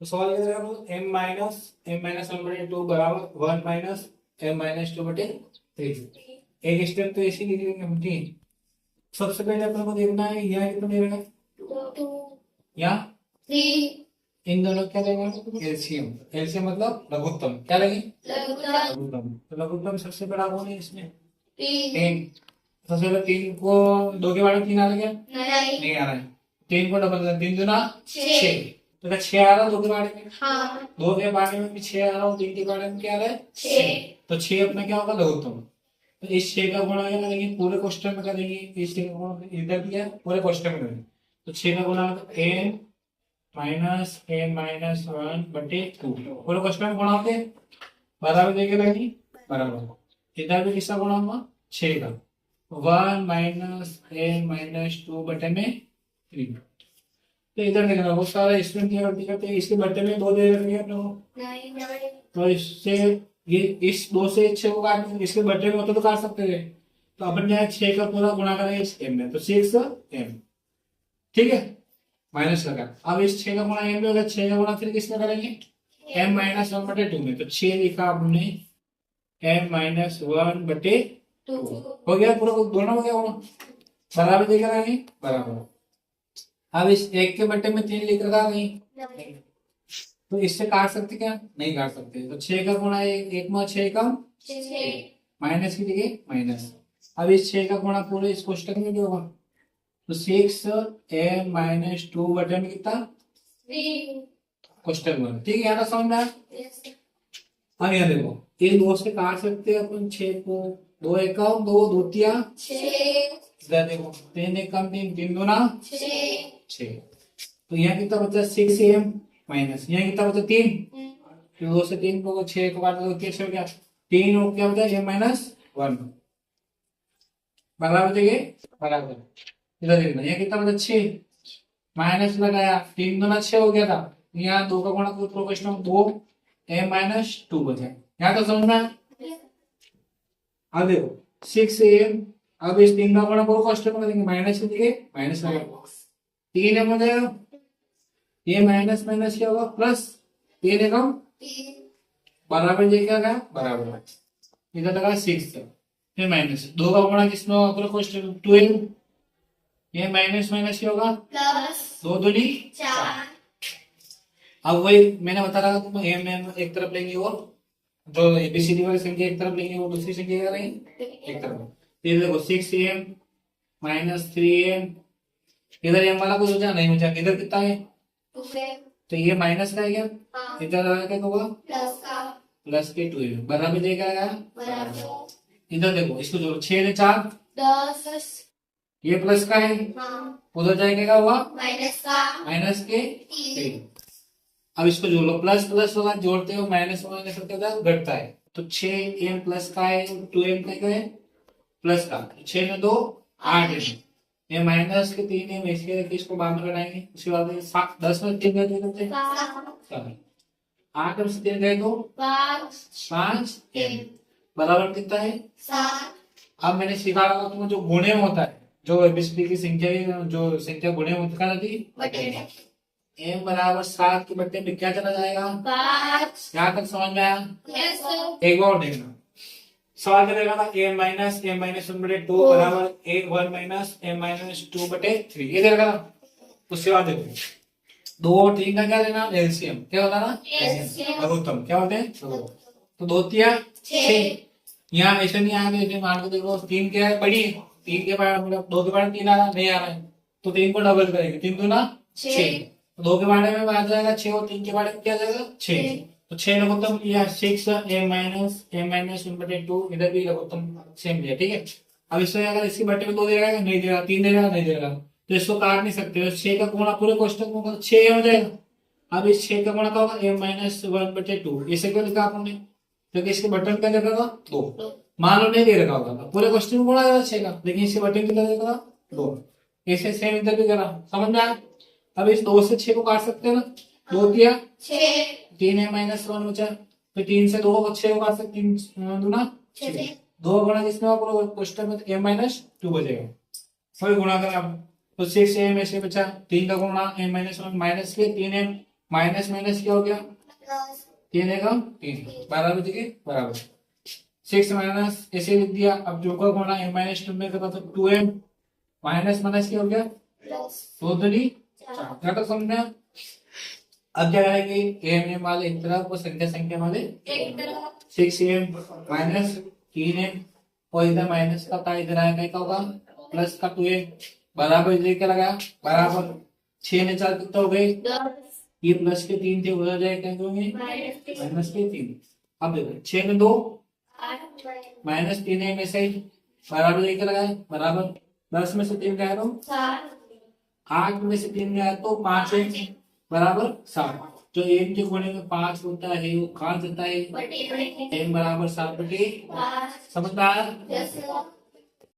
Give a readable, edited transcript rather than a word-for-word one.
तो सॉल्व करेगा तो m-1/2 बराबर 1 माइनस m-2/3। एक स्टेप तो ऐसे ही लिखेंगे हम। ठीक, सबसे पहले अपन को देखना है यहाँ कितना दे रहा है, 2 यहाँ 3 इन दोनों क्या लेंगे, एलसीएम। एलसीएम मतलब लघुत्तम, क्या लेंगे, लघुत्तम लघुत्तम। तो लघुत्तम सबसे बड़ा कौन है इसमें, 3 तीन। सबसे पहले तीन को दो के बारे में तीन आ रहा है क्या, नहीं आ रहा है। तीन को डबल कर, तीन दूना 6। तो क्या 6 आ रहा है दो के बारे में, हाँ दो के बारे में भी 6 आ रहा है, तीन के बारे में क्या आ रहा है 6। तो 6 अपना क्या होगा, लघुत्तम। तो इस 6 का गुणा क्या करेंगे, पूरे क्वेश्चन में करेंगे। इस 6 का गुणा इधर दिया पूरे क्वेश्चन में करेंगे। तो 6 का गुणा n-1/2 पूरे क्वेश्चन में गुणा होते बराबर देके रहेंगे, बराबर। इधर भी किसका गुणा होगा, 6 का। 1 - n-2/3। तो इधर देखना बहुत सारा स्टूडेंट क्या गलती करते हैं, इसके बट्टे में 2 दे रखे अपने को, तो इससे ये इस 2 से 6 को काट देंगे, इसके बट्टे में होते तो काट सकते थे। तो अपन यहाँ 6 का पूरा गुणा करेंगे इस m में, तो 6m। ठीक है, माइनस लगा। अब इस 6 का गुणा m में होगा, 6 का गुणा फिर किसमें करेंगे, m-1/2 में। तो 6 लिखा आपने m-1/2 हो गया, पूरा दोनों हो गया गुणा, बराबर देख रहा है, बराबर। अब इस 1 के बट्टे में 3 लिख रखा नहीं, तो इससे काट सकते क्या, नहीं काट सकते। तो 6 का गुणा 1 में 6 का माइनस की जगह माइनस। अब इस 6 का गुणा पूरे इस कोष्टक में जो होगा, तो 6m-2 बटे में कितना, कोष्टक में। ठीक है, यहाँ तक समझ में आया। अब यहाँ देखो, इन 2 से काट सकते हैं अपन 6 को, 2 एकम 2, 2 तिया 6। इधर देखो 3 एकम 3, 3 दूना 6। तो यहाँ कितना बचा, 6m माइनस, यहाँ कितना बचा 3। तो 2 से 3 को 6 को काट दो, कैसे हो गया 3, और क्या बचा m-1 बराबर देंगे, बराबर। इधर देखना, यहाँ कितना बचा 6, माइनस लगाया 3 दूना 6 हो गया था। यहाँ 2 का गुणा पूरा क्वेश्चन में 2 m-2 बचा। यहाँ तो समझना है। अब देखो 6am, अब इस 3 का गुणा पूरा क्वेश्चन में करेंगे, माइनस की जगह माइनस लगाएंगे, 3m हो जाएगा। ये माइनस माइनस क्या होगा, प्लस 3 एकम बराबर, ये क्या गया, बराबर। इधर लगा 6 फिर माइनस, 2 का गुणा किसमें होगा पूरा क्वेश्चन 12। ये माइनस माइनस क्या होगा, प्लस 2 दूनी 4। अब वही मैंने बता रहा था तुम, एम एम एक तरफ लेंगे और जो एबीसीडी वाली संख्या एक तरफ लेंगे, वो दूसरी संख्या क्या लेंगे, एक तरफ। ये देखो 6m - 3m, इधर m वाला कुछ हो जाए नहीं हो जाए, इधर कितना है, तो ये माइनस का है क्या, इधर क्या होगा प्लस के 2 बराबर देगा, इधर देखो इसको जोड़ो, 6 ने 4 10 ये प्लस का है, उधर जाएगा क्या हुआ, माइनस के 3। अब इसको जोड़ लो, प्लस प्लस वाला जोड़ते हो माइनस माइनस घटता है। तो 6m प्लस का है, 2m का है प्लस का, 6 में 2 8 है, ये माइनस के 3 है, इसके रखिए, इसको बाद में घटाएंगे। उसके बाद 10 में 3 गए तो 8 में से 3 गए तो 5m बराबर कितना है 7। अब मैंने सिखा रहा था तुम्हें, जो गुणे में होता है, जो एबीसीडी की संख्या की जो संख्या गुणे में होता है, m बराबर 7 के बट्टे में क्या चला जाएगा, 5। यहाँ तक समझ में आया। एक और देखना, सवाल क्या देगा था, m-1/2 बराबर 1 - m-2/3, ये दे रखा था। उसके बाद देखो 2 और 3 का क्या देना, एलसीएम क्या होता ना, लघुत्तम क्या होते हैं, तो 2 तिया 6। यहाँ ऐसे नहीं आया, ऐसे मान के देखो 3 क्या है बड़ी, 3 के बाद मतलब 2 के बाद 3 आ रहा नहीं आ रहा है, तो 3 को डबल करेंगे, 3 दूना 6। 2 के बारे में आ जाएगा 6 और 3 के बारे में क्या जाएगा 6। तो 6 लघुत्तम लिया, 6m-1/2, इधर भी लघुत्तम सेम लिया। ठीक है, अब इसमें अगर इसके बट्टे में 2 दे रहा नहीं दे रहा, 3 दे रहा नहीं दे रहा, तो इसको काट नहीं सकते। 6 का गुणा पूरे क्वेश्चन में 6 हो जाएगा। अब इस 6 का गुणा क्या होगा, m-1/2, इसे क्या लिखा आपने, क्योंकि इसके बटन क्या लिखा था 2, मान लो नहीं दे रखा होगा, पूरे क्वेश्चन में गुणा जाता 6 का, लेकिन इसके बटन कितना दे रखा 2, ऐसे सेम इधर भी करा, समझ में आया। अब इस 2 से 6 को काट सकते हैं ना, 2 दिया 3 है -1 बचा, फिर 3 से 2 को 6 को काट सकते, 3 दूना 6, 2 गुणा जिसमें पूरा क्वेश्चन में m-2 बचेगा, वही गुणा करा। तो 6m ऐसे बचा, 3 का गुणा m-1 माइनस के 3m माइनस माइनस क्या हो गया, प्लस 3 है 3 बराबर देखिए बराबर 6 माइनस ऐसे लिख दिया। अब जो का गुणा m माइनस 2 में करता तो 2m माइनस माइनस क्या हो गया, प्लस 2 दूनी 4। क्या तो समझ में आया? अब क्या करेंगे, एम एम वाले एक तरफ और संख्या संख्या वाले एक तरफ 6m माइनस 3m और इधर माइनस का था, इधर आएगा क्या होगा प्लस का 2m बराबर इधर क्या लगाया बराबर 6 ने 4 कितना हो गए, 10 ये प्लस के 3 थे उधर जाए क्या होंगे माइनस 3 माइनस के 3। अब देखो 6 में 2 8 माइनस 3 में से बराबर लेके लगाए बराबर 10 में से 3 गया तो 7 8 में से 3 गया तो 5 है बराबर 7। जो एम के गुणे में 5 होता है वो कहाँ जाता है, बटे एम बराबर 7 बटे। 5 समझ में आया? यस